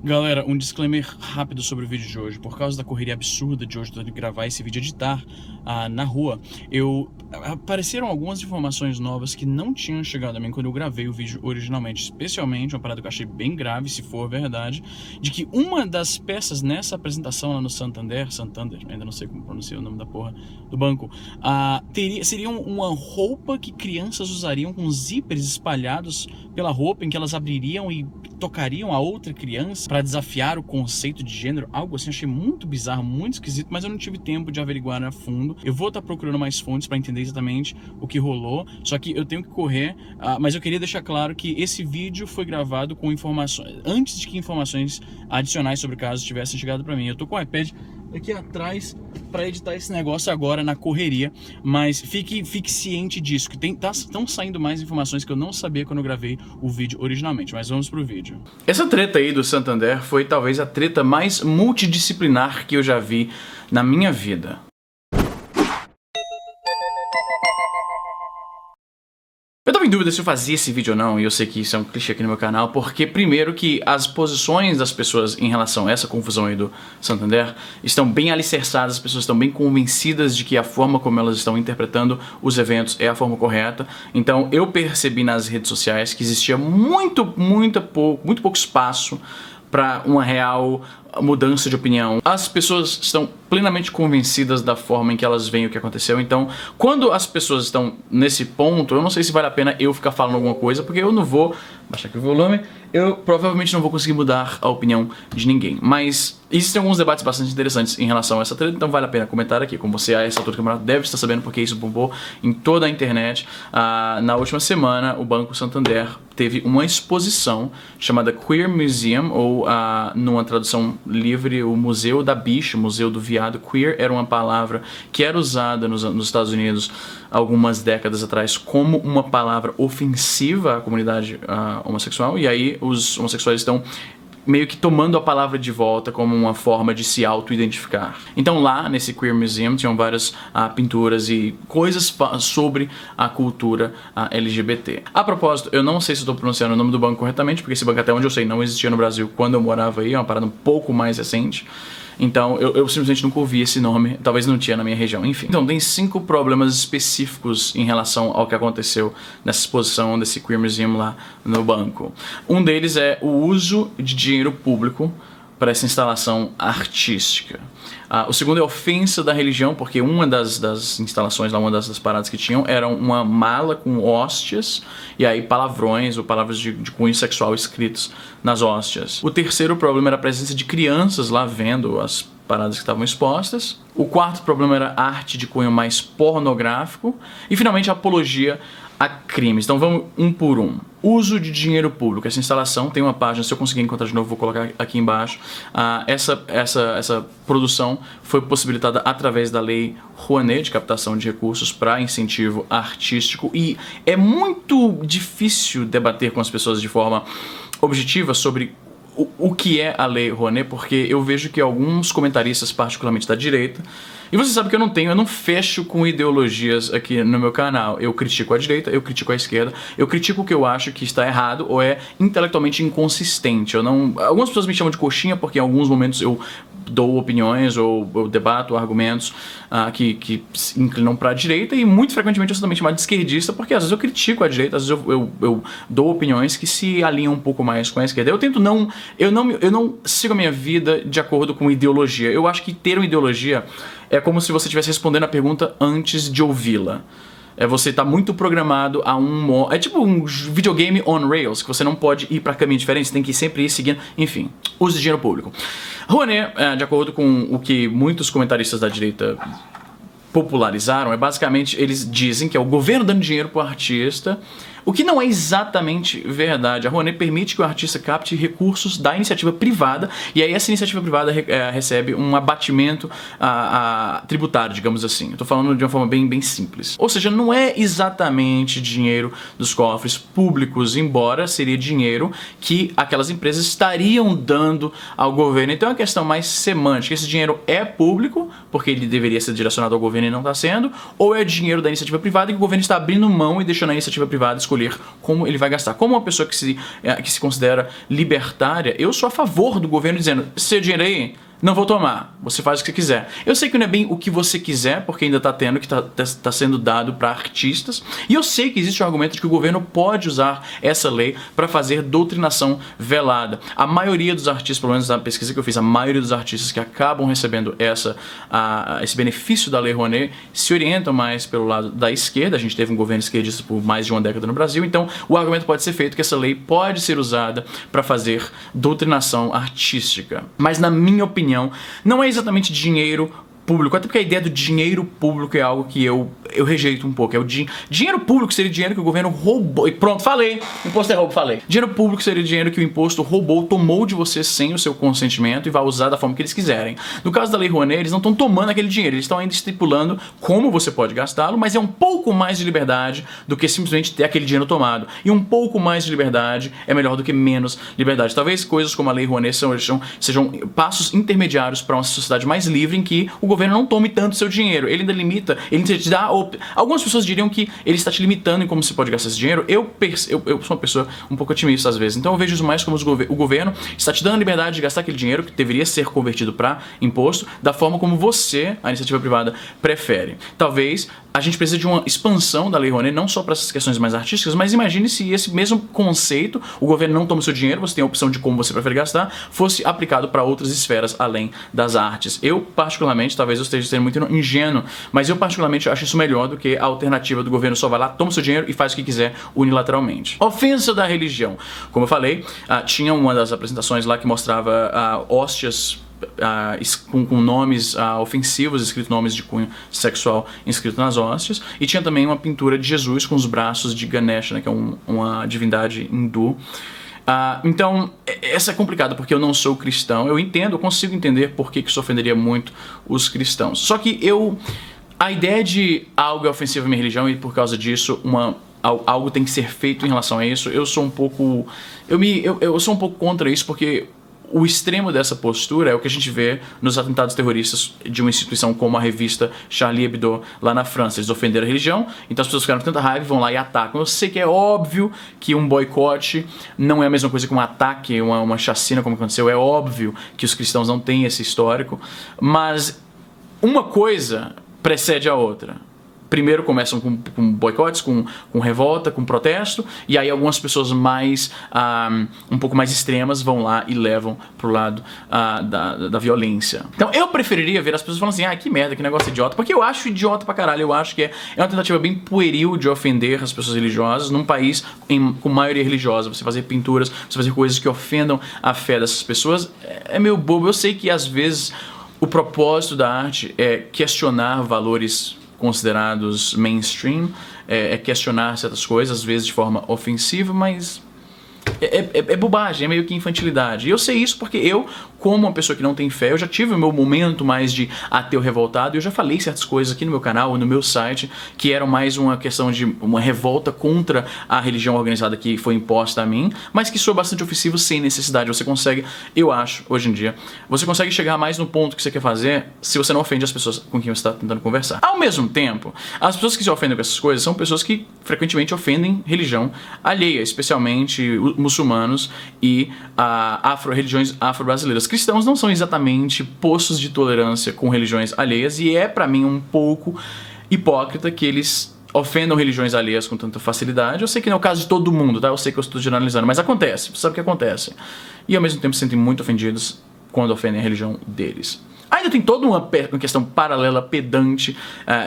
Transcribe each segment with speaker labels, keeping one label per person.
Speaker 1: Galera, um disclaimer rápido sobre o vídeo de hoje. Por causa da correria absurda de hoje, de gravar esse vídeo e editar na rua, apareceram algumas informações novas que não tinham chegado a mim quando eu gravei o vídeo originalmente. Especialmente, uma parada que eu achei bem grave, se for verdade, de que uma das peças nessa apresentação lá no Santander, ainda não sei como pronunciar o nome da porra do banco, seria uma roupa que crianças usariam com zíperes espalhados pela roupa, em que elas abririam e tocariam a outra criança para desafiar o conceito de gênero, algo assim. Achei muito bizarro, muito esquisito, mas eu não tive tempo de averiguar a fundo. Eu vou estar procurando mais fontes para entender exatamente o que rolou, só que eu tenho que correr, mas eu queria deixar claro que esse vídeo foi gravado com informações, antes de que informações adicionais sobre o caso tivessem chegado para mim. Eu tô com o iPad aqui atrás para editar esse negócio agora na correria, mas fique ciente disso, que estão saindo mais informações que eu não sabia quando eu gravei o vídeo originalmente, mas vamos pro vídeo. Essa treta aí do Santander foi talvez a treta mais multidisciplinar que eu já vi na minha vida. Eu tava em dúvida se eu fazia esse vídeo ou não, e eu sei que isso é um clichê aqui no meu canal, porque primeiro que as posições das pessoas em relação a essa confusão aí do Santander estão bem alicerçadas, as pessoas estão bem convencidas de que a forma como elas estão interpretando os eventos é a forma correta. Então eu percebi nas redes sociais que existia muito pouco espaço para uma real mudança de opinião. As pessoas estão plenamente convencidas da forma em que elas veem o que aconteceu. Então, quando as pessoas estão nesse ponto, eu não sei se vale a pena eu ficar falando alguma coisa, porque eu não vou baixar aqui o volume, eu provavelmente não vou conseguir mudar a opinião de ninguém. Mas existem alguns debates bastante interessantes em relação a essa treta, então vale a pena comentar aqui. Como você, a essa altura do campeonato, deve estar sabendo, porque isso bombou em toda a internet. Na última semana, o Banco Santander teve uma exposição chamada Queer Museum, ou numa tradução livre, o Museu da Bicha, Museu do Viado. Queer era uma palavra que era usada nos Estados Unidos algumas décadas atrás como uma palavra ofensiva à comunidade homossexual, e aí os homossexuais estão meio que tomando a palavra de volta como uma forma de se auto-identificar. Então lá nesse Queer Museum tinham várias pinturas e coisas sobre a cultura LGBT. A propósito, eu não sei se estou pronunciando o nome do banco corretamente, porque esse banco, até onde eu sei, não existia no Brasil quando eu morava aí, é uma parada um pouco mais recente. Então eu simplesmente nunca ouvi esse nome, talvez não tinha na minha região, enfim. Então tem 5 problemas específicos em relação ao que aconteceu nessa exposição desse Queer Museum lá no banco. Um deles é o uso de dinheiro público para essa instalação artística. O segundo é a ofensa da religião, porque uma das instalações lá, uma das paradas que tinham, era uma mala com hóstias e aí palavrões ou palavras de cunho sexual escritos nas hóstias. O terceiro problema era a presença de crianças lá vendo as paradas que estavam expostas. O quarto problema era arte de cunho mais pornográfico. E finalmente a apologia a crimes. Então vamos um por um. Uso de dinheiro público. Essa instalação tem uma página, se eu conseguir encontrar de novo, vou colocar aqui embaixo. Essa produção foi possibilitada através da Lei Rouanet, de captação de recursos para incentivo artístico, e é muito difícil debater com as pessoas de forma objetiva sobre o que é a Lei Rouanet, porque eu vejo que alguns comentaristas, particularmente da direita, e você sabe que eu não fecho com ideologias aqui no meu canal. Eu critico a direita, eu critico a esquerda, eu critico o que eu acho que está errado ou é intelectualmente inconsistente. Algumas pessoas me chamam de coxinha porque em alguns momentos eu dou opiniões ou eu debato argumentos que se inclinam para a direita, e muito frequentemente eu sou também chamado de esquerdista porque às vezes eu critico a direita, às vezes eu dou opiniões que se alinham um pouco mais com a esquerda. Eu não sigo a minha vida de acordo com ideologia. Eu acho que ter uma ideologia é como se você estivesse respondendo a pergunta antes de ouvi-la. Você tá muito programado a é tipo um videogame on rails, que você não pode ir para caminhos diferentes, você tem que sempre ir seguindo. Enfim, uso de dinheiro público. Rouanet, de acordo com o que muitos comentaristas da direita popularizaram, basicamente eles dizem que é o governo dando dinheiro pro artista, o que não é exatamente verdade. A Rouanet permite que o artista capte recursos da iniciativa privada, e aí essa iniciativa privada recebe um abatimento tributário, digamos assim. Eu tô falando de uma forma bem simples. Ou seja, não é exatamente dinheiro dos cofres públicos, embora seria dinheiro que aquelas empresas estariam dando ao governo. Então é uma questão mais semântica. Esse dinheiro é público, porque ele deveria ser direcionado ao governo e não está sendo, ou é dinheiro da iniciativa privada que o governo está abrindo mão e deixando a iniciativa privada escolher escolher como ele vai gastar. Como uma pessoa que se considera libertária, eu sou a favor do governo dizendo, seu dinheiro aí, não vou tomar, você faz o que você quiser. Eu sei que não é bem o que você quiser, porque ainda que tá sendo dado para artistas, e eu sei que existe um argumento de que o governo pode usar essa lei para fazer doutrinação velada. A maioria dos artistas, pelo menos na pesquisa que eu fiz, a maioria dos artistas que acabam recebendo esse benefício da Lei Rouanet se orientam mais pelo lado da esquerda. A gente teve um governo esquerdista por mais de uma década no Brasil, então o argumento pode ser feito que essa lei pode ser usada para fazer doutrinação artística. Mas na minha opinião, não é exatamente dinheiro público, até porque a ideia do dinheiro público é algo que eu rejeito um pouco. Dinheiro público seria dinheiro que o governo roubou. E pronto, falei. Imposto é roubo, falei. Dinheiro público seria dinheiro que o imposto roubou, tomou de você sem o seu consentimento e vai usar da forma que eles quiserem. No caso da Lei Rouanet, eles não estão tomando aquele dinheiro, eles estão ainda estipulando como você pode gastá-lo, mas é um pouco mais de liberdade do que simplesmente ter aquele dinheiro tomado. E um pouco mais de liberdade é melhor do que menos liberdade. Talvez coisas como a Lei Rouanet sejam passos intermediários para uma sociedade mais livre em que o governo não tome tanto seu dinheiro. Ele ainda limita, ele te dá... Algumas pessoas diriam que ele está te limitando em como você pode gastar esse dinheiro. Eu sou uma pessoa um pouco otimista às vezes, então eu vejo isso mais como o governo está te dando a liberdade de gastar aquele dinheiro que deveria ser convertido para imposto da forma como você, a iniciativa privada, prefere. Talvez a gente precise de uma expansão da Lei Rouanet, não só para essas questões mais artísticas, mas imagine se esse mesmo conceito, o governo não toma o seu dinheiro, você tem a opção de como você prefere gastar, fosse aplicado para outras esferas além das artes. Eu, particularmente, talvez eu esteja sendo muito ingênuo, mas eu particularmente acho isso melhor do que a alternativa do governo só vai lá, toma o seu dinheiro e faz o que quiser unilateralmente. Ofensa da religião. Como eu falei, tinha uma das apresentações lá que mostrava hóstias com nomes ofensivos, escritos nomes de cunho sexual inscrito nas hóstias, e tinha também uma pintura de Jesus com os braços de Ganesha, né, que é uma divindade hindu. Então, essa é complicada porque eu não sou cristão. Eu consigo entender por que isso ofenderia muito os cristãos. Só que a ideia de algo é ofensivo à minha religião e por causa disso algo tem que ser feito em relação a isso, eu sou um pouco contra isso, porque o extremo dessa postura é o que a gente vê nos atentados terroristas de uma instituição como a revista Charlie Hebdo lá na França. Eles ofenderam a religião, então as pessoas ficaram com tanta raiva e vão lá e atacam. Eu sei que é óbvio que um boicote não é a mesma coisa que um ataque, uma chacina como aconteceu. É óbvio que os cristãos não têm esse histórico, mas uma coisa precede a outra. Primeiro começam com boicotes, com revolta, com protesto, e aí algumas pessoas um pouco mais extremas vão lá e levam pro lado da violência. Então eu preferiria ver as pessoas falando assim, que merda, que negócio idiota, porque eu acho idiota pra caralho. Eu acho que é uma tentativa bem pueril de ofender as pessoas religiosas num país com maioria religiosa. Você fazer pinturas, você fazer coisas que ofendam a fé dessas pessoas é meio bobo. Eu sei que às vezes o propósito da arte é questionar valores considerados mainstream, é questionar certas coisas, às vezes de forma ofensiva, mas é bobagem, é meio que infantilidade. E eu sei isso porque eu, como uma pessoa que não tem fé, eu já tive o meu momento mais de ateu revoltado, e eu já falei certas coisas aqui no meu canal, no meu site, que eram mais uma questão de uma revolta contra a religião organizada que foi imposta a mim, mas que soa bastante ofensivo sem necessidade. Você consegue, eu acho, hoje em dia, você consegue chegar mais no ponto que você quer fazer se você não ofende as pessoas com quem você está tentando conversar. Ao mesmo tempo, as pessoas que se ofendem com essas coisas são pessoas que frequentemente ofendem religião alheia, especialmente muçulmanos e religiões afro-brasileiras. Cristãos não são exatamente poços de tolerância com religiões alheias, e é pra mim um pouco hipócrita que eles ofendam religiões alheias com tanta facilidade. Eu sei que não é o caso de todo mundo, tá? Eu sei que eu estou generalizando, mas acontece, você sabe o que acontece. E ao mesmo tempo se sentem muito ofendidos quando ofendem a religião deles. Ainda tem toda uma questão paralela, pedante,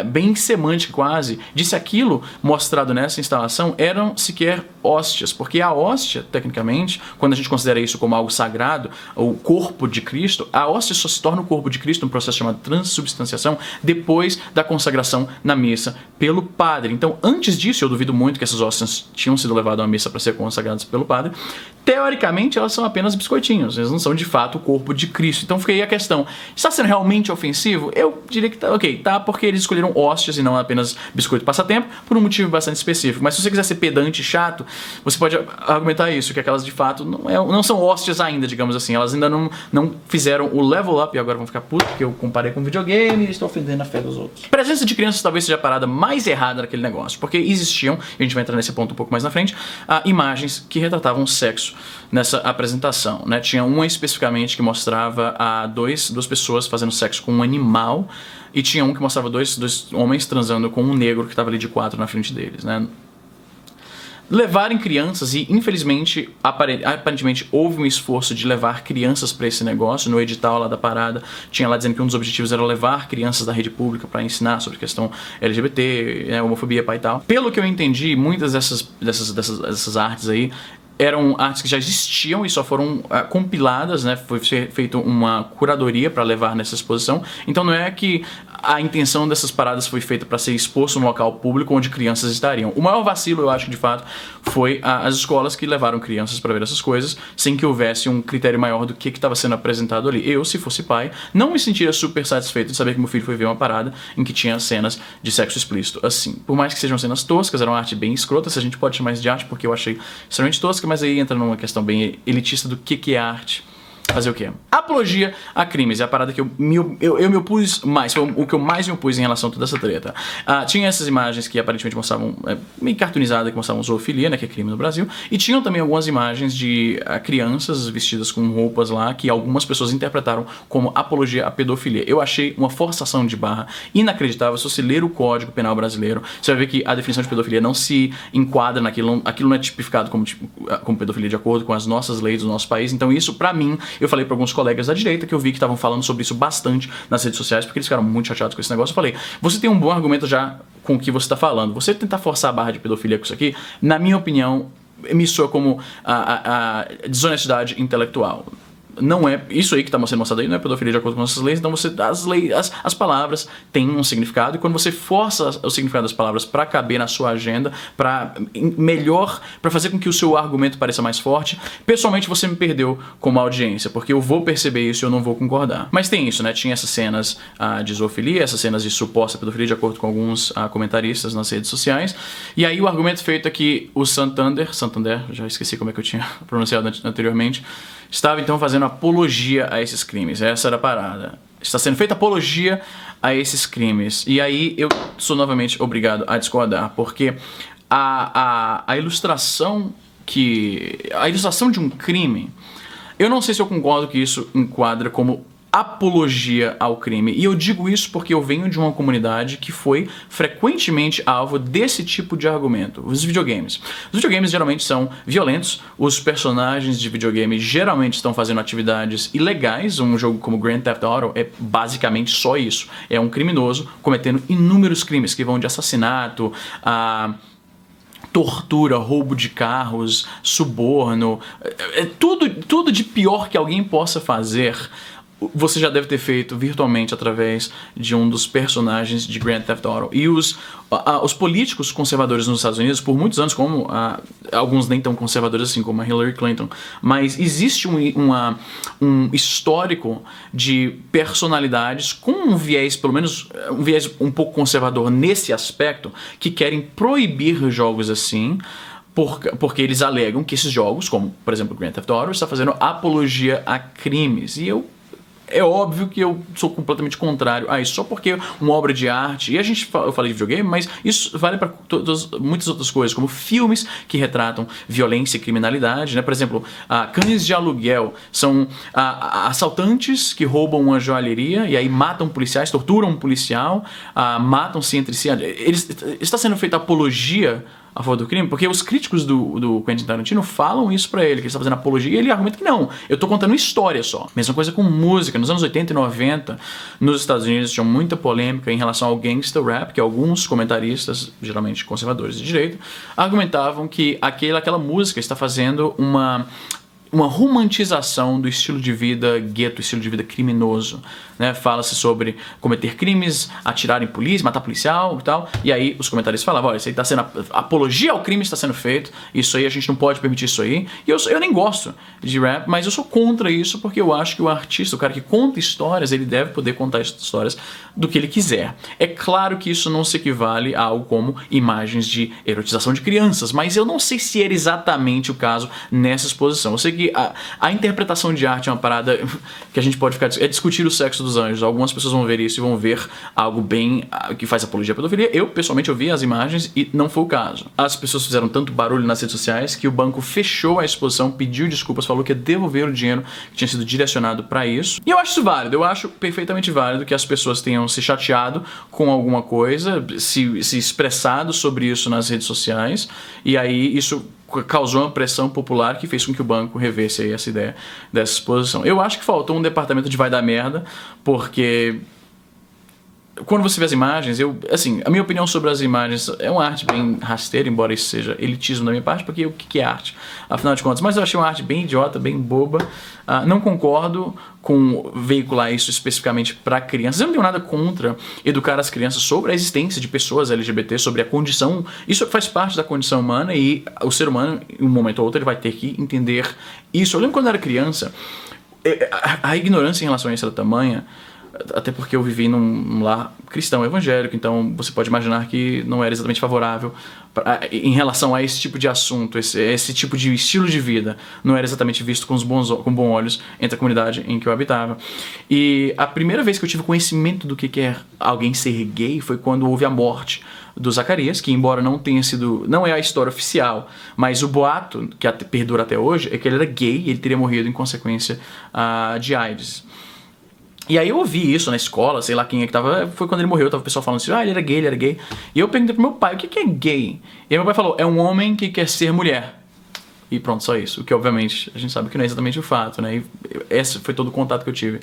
Speaker 1: bem semântica quase, de se aquilo mostrado nessa instalação eram sequer hóstias, porque a hóstia, tecnicamente, quando a gente considera isso como algo sagrado, o corpo de Cristo, a hóstia só se torna o corpo de Cristo, um processo chamado transubstanciação, depois da consagração na missa pelo padre. Então, antes disso, eu duvido muito que essas hóstias tinham sido levadas à missa para ser consagradas pelo padre. Teoricamente, elas são apenas biscoitinhos, eles não são de fato o corpo de Cristo. Então, fica aí a questão, Está sendo realmente ofensivo? Eu diria que tá, ok, tá, porque eles escolheram hóstias e não apenas biscoito passatempo, por um motivo bastante específico. Mas se você quiser ser pedante e chato, você pode argumentar isso, que aquelas de fato não são hóstias ainda, digamos assim. Elas ainda não fizeram o level up e agora vão ficar putos porque eu comparei com videogame e estou ofendendo a fé dos outros. A presença de crianças talvez seja a parada mais errada daquele negócio, porque existiam, e a gente vai entrar nesse ponto um pouco mais na frente, imagens que retratavam sexo nessa apresentação, né? Tinha uma especificamente que mostrava duas pessoas fazendo sexo com um animal, e tinha um que mostrava dois homens transando com um negro que estava ali de quatro na frente deles, né? Levarem crianças, e infelizmente, aparentemente houve um esforço de levar crianças para esse negócio. No edital lá da parada tinha lá dizendo que um dos objetivos era levar crianças da rede pública para ensinar sobre questão LGBT, né, homofobia, pai e tal. Pelo que eu entendi, muitas dessas artes aí eram artes que já existiam e só foram compiladas, né? Foi feita uma curadoria para levar nessa exposição. Então não é que a intenção dessas paradas foi feita para ser exposto no local público onde crianças estariam. O maior vacilo, eu acho que de fato, foi as escolas que levaram crianças para ver essas coisas sem que houvesse um critério maior do que estava sendo apresentado ali. Eu, se fosse pai, não me sentiria super satisfeito de saber que meu filho foi ver uma parada em que tinha cenas de sexo explícito assim. Por mais que sejam cenas toscas, era uma arte bem escrota, se a gente pode chamar isso de arte, porque eu achei extremamente tosca, mas aí entra numa questão bem elitista do que é arte. Fazer o quê? Apologia a crimes. É a parada que eu me opus mais. Foi o que eu mais me opus em relação a toda essa treta. Tinha essas imagens que aparentemente mostravam, meio cartoonizadas, que mostravam zoofilia, né, que é crime no Brasil. E tinham também algumas imagens de crianças vestidas com roupas lá, que algumas pessoas interpretaram como apologia à pedofilia. Eu achei uma forçação de barra inacreditável. Se você ler o Código Penal brasileiro, você vai ver que a definição de pedofilia não se enquadra naquilo. Aquilo não é tipificado como pedofilia de acordo com as nossas leis do nosso país. Então isso, pra mim, eu falei para alguns colegas da direita que eu vi que estavam falando sobre isso bastante nas redes sociais, porque eles ficaram muito chateados com esse negócio. Eu falei, você tem um bom argumento já com o que você está falando. Você tentar forçar a barra de pedofilia com isso aqui, na minha opinião, me soa como a desonestidade intelectual. Não é isso aí que está sendo mostrado aí, não é pedofilia de acordo com nossas leis. Então as palavras têm um significado, e quando você força o significado das palavras para caber na sua agenda, para fazer com que o seu argumento pareça mais forte, pessoalmente você me perdeu como audiência, porque eu vou perceber isso e eu não vou concordar. Mas tem isso, né? Tinha essas cenas de zoofilia, essas cenas de suposta pedofilia de acordo com alguns comentaristas nas redes sociais. E aí o argumento feito é que o Santander, já esqueci como é que eu tinha pronunciado anteriormente, estava então fazendo apologia a esses crimes. Essa era a parada. Está sendo feita apologia a esses crimes. E aí eu sou novamente obrigado a discordar, porque a ilustração de um crime, eu não sei se eu concordo que isso enquadra como apologia ao crime. E eu digo isso porque eu venho de uma comunidade que foi frequentemente alvo desse tipo de argumento. Os videogames. Os videogames geralmente são violentos, os personagens de videogame geralmente estão fazendo atividades ilegais. Um jogo como Grand Theft Auto é basicamente só isso. É um criminoso cometendo inúmeros crimes que vão de assassinato a tortura, roubo de carros, suborno, tudo de pior que alguém possa fazer. Você já deve ter feito virtualmente através de um dos personagens de Grand Theft Auto. E os políticos conservadores nos Estados Unidos, por muitos anos, como alguns nem tão conservadores assim como a Hillary Clinton, mas existe um histórico de personalidades com um viés, pelo menos um viés um pouco conservador nesse aspecto, que querem proibir jogos assim, porque eles alegam que esses jogos, como por exemplo Grand Theft Auto, está fazendo apologia a crimes. E é óbvio que eu sou completamente contrário a isso, só porque uma obra de arte, e eu falei de videogame, mas isso vale para muitas outras coisas, como filmes que retratam violência e criminalidade, né? Por exemplo, Cães de Aluguel são assaltantes que roubam uma joalheria e aí matam policiais, torturam um policial, matam-se entre si. Está sendo feita apologia a favor do crime, porque os críticos do Quentin Tarantino falam isso pra ele, que ele está fazendo apologia, e ele argumenta que não, eu tô contando história só. Mesma coisa com música. Nos anos 80 e 90, nos Estados Unidos tinha muita polêmica em relação ao gangsta rap, que alguns comentaristas, geralmente conservadores de direita, argumentavam que aquela música está fazendo uma romantização do estilo de vida gueto, estilo de vida criminoso, né? Fala-se sobre cometer crimes, atirar em polícia, matar policial e tal, e aí os comentaristas falavam, olha, isso aí tá sendo apologia ao crime está sendo feito, isso aí a gente não pode permitir isso aí, e eu nem gosto de rap, mas eu sou contra isso porque eu acho que o artista, o cara que conta histórias, ele deve poder contar histórias do que ele quiser. É claro que isso não se equivale a algo como imagens de erotização de crianças, mas eu não sei se era exatamente o caso nessa exposição. Eu sei que a interpretação de arte é uma parada que a gente pode ficar... É discutir o sexo dos anjos. Algumas pessoas vão ver isso e vão ver algo bem... que faz apologia à pedofilia. Eu, pessoalmente, eu vi as imagens e não foi o caso. As pessoas fizeram tanto barulho nas redes sociais que o banco fechou a exposição, pediu desculpas, falou que ia devolver o dinheiro que tinha sido direcionado para isso. E eu acho isso válido. Eu acho perfeitamente válido que as pessoas tenham se chateado com alguma coisa, se expressado sobre isso nas redes sociais, e aí isso causou uma pressão popular que fez com que o banco revesse aí essa ideia dessa exposição. Eu acho que faltou um departamento de vai dar merda, porque quando você vê as imagens, assim, a minha opinião sobre as imagens é uma arte bem rasteira, embora isso seja elitismo da minha parte, porque o que é arte, afinal de contas? Mas eu achei uma arte bem idiota, bem boba. Não concordo com veicular isso especificamente para crianças. Eu não tenho nada contra educar as crianças sobre a existência de pessoas LGBT, sobre a condição. Isso faz parte da condição humana e o ser humano, em um momento ou outro, ele vai ter que entender isso. Eu lembro quando eu era criança, a ignorância em relação a isso era tamanha, até porque eu vivi num lar cristão evangélico, então você pode imaginar que não era exatamente favorável em relação a esse tipo de assunto, esse tipo de estilo de vida, não era exatamente visto com bons olhos entre a comunidade em que eu habitava. E a primeira vez que eu tive conhecimento do que é alguém ser gay foi quando houve a morte do Zacarias, que embora não tenha sido, não é a história oficial, mas o boato que perdura até hoje é que ele era gay e ele teria morrido em consequência de AIDS. E aí eu ouvi isso na escola, sei lá quem é que tava, foi quando ele morreu, tava o pessoal falando assim, ele era gay, ele era gay. E eu perguntei pro meu pai, o que é gay? E aí meu pai falou, é um homem que quer ser mulher. E pronto, só isso. O que obviamente a gente sabe que não é exatamente o fato, né? E esse foi todo o contato que eu tive.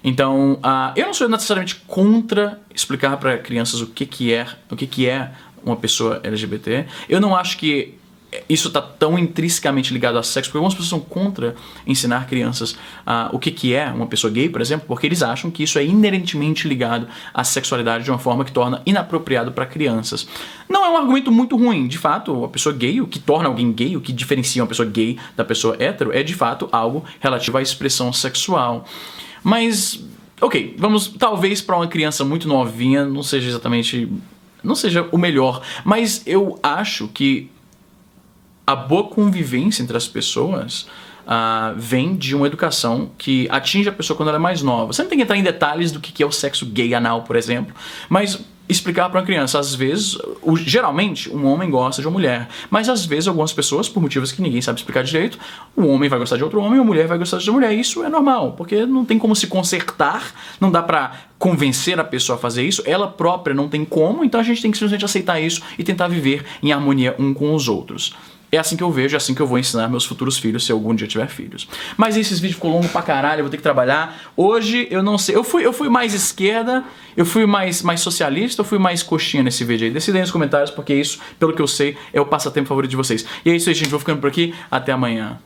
Speaker 1: Então, eu não sou necessariamente contra explicar para crianças o que é uma pessoa LGBT. Eu não acho que isso está tão intrinsecamente ligado a sexo, porque algumas pessoas são contra ensinar crianças o que é uma pessoa gay, por exemplo, porque eles acham que isso é inerentemente ligado à sexualidade de uma forma que torna inapropriado para crianças. Não é um argumento muito ruim, de fato, a pessoa gay, o que torna alguém gay, o que diferencia uma pessoa gay da pessoa hétero, é de fato algo relativo à expressão sexual. Mas, ok, talvez para uma criança muito novinha não seja o melhor, mas eu acho que a boa convivência entre as pessoas vem de uma educação que atinge a pessoa quando ela é mais nova. Você não tem que entrar em detalhes do que é o sexo gay anal, por exemplo, mas explicar para uma criança, às vezes, geralmente um homem gosta de uma mulher, mas às vezes algumas pessoas, por motivos que ninguém sabe explicar direito, um homem vai gostar de outro homem e a mulher vai gostar de outra mulher. Isso é normal, porque não tem como se consertar, não dá para convencer a pessoa a fazer isso, ela própria não tem como, então a gente tem que simplesmente aceitar isso e tentar viver em harmonia um com os outros. É assim que eu vejo, é assim que eu vou ensinar meus futuros filhos, se algum dia tiver filhos. Mas esses vídeos ficou longo pra caralho, eu vou ter que trabalhar. Hoje, eu não sei, eu fui mais esquerda, eu fui mais socialista, eu fui mais coxinha nesse vídeo aí. Decidem nos comentários, porque isso, pelo que eu sei, é o passatempo favorito de vocês. E é isso aí, gente, vou ficando por aqui, até amanhã.